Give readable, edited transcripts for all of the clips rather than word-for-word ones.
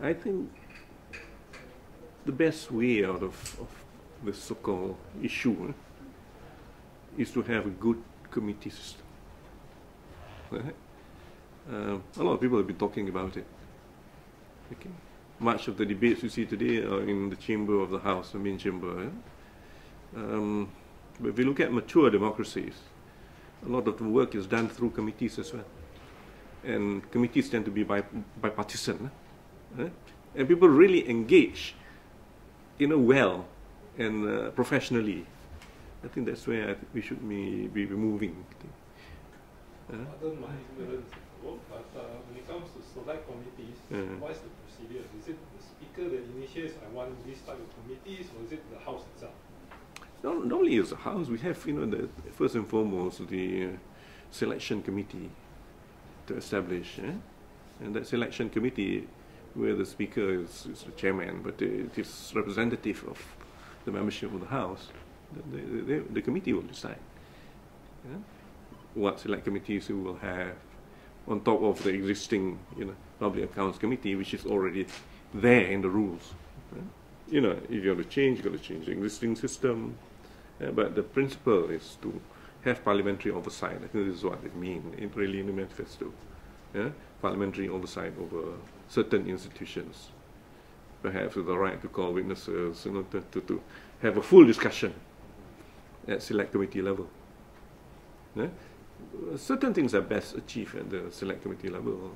I think the best way out of the so-called issue is to have a good committee system. Right? A lot of people have been talking about it. Okay. Much of the debates you see today are in the chamber of the House, the main chamber. But if we look at mature democracies, a lot of the work is done through committees as well. And committees tend to be bipartisan. And people really engage, well and professionally. I think that's where we should be moving. I don't mind but when it comes to select committees, what is the procedure? Is it the Speaker that initiates, I want this type of committees, or is it the House itself? Not only as a House, we have, first and foremost, the selection committee to establish. And that selection committee, where the Speaker is the chairman, but it is representative of the membership of the House, the committee will decide what select committees we will have on top of the existing Public Accounts Committee, which is already there in the rules. If you want to change, you've got to change the existing system. But the principle is to have parliamentary oversight. I think this is what it means, really in the manifesto. Parliamentary oversight over certain institutions. Perhaps with the right to call witnesses, to have a full discussion at select committee level. Certain things are best achieved at the select committee level.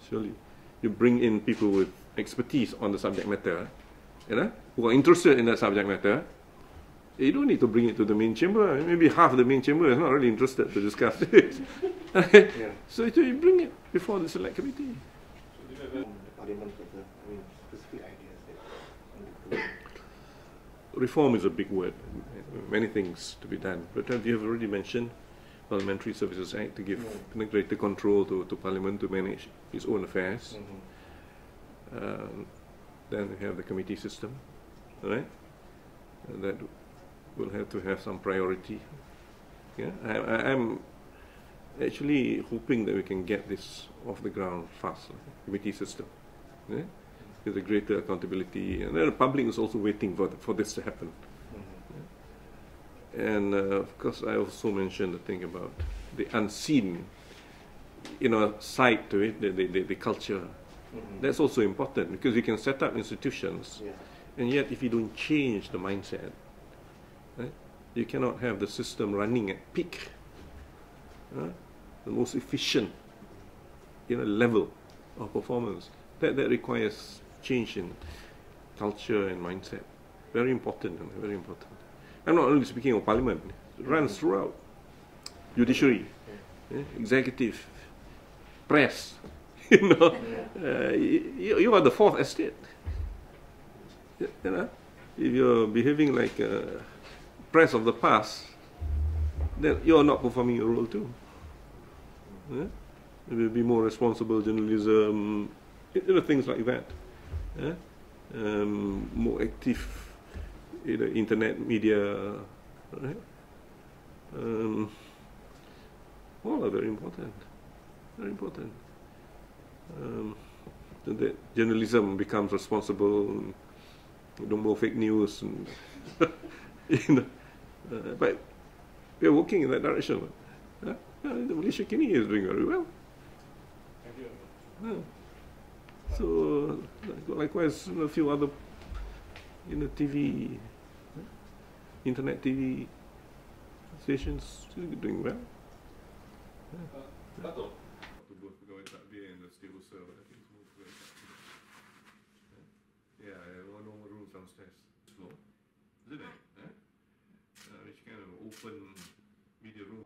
Surely, you bring in people with expertise on the subject matter, who are interested in that subject matter. You don't need to bring it to the main chamber. Maybe half the main chamber is not really interested to discuss it. So you bring it before the select committee. Reform is a big word. Many things to be done. But you have already mentioned Parliamentary Services Act to give greater control to Parliament to manage its own affairs. Then we have the committee system, right? That will have to have some priority. I'm actually hoping that we can get this off the ground fast, committee system, with a greater accountability. And then the public is also waiting for this to happen. And of course, I also mentioned the thing about the unseen, side to it, the culture. That's also important, because you can set up institutions, and yet if you don't change the mindset, you cannot have the system running at peak, the most efficient level of performance. That requires change in culture and mindset. Very important, very important. I'm not only speaking of Parliament. It runs throughout. Judiciary, executive, press. You are the fourth estate. If you're behaving like press of the past, then you're not performing your role too. There will be more responsible journalism, things like that. More active internet media, right? All are very important. Very important. That journalism becomes responsible. No more fake news. And but we are working in that direction. The Malaysiakini is doing very well. So likewise, a few other TV, internet TV stations doing well. Datuk. Yeah, one more room downstairs. Floor, isn't it? Which kind of open media room.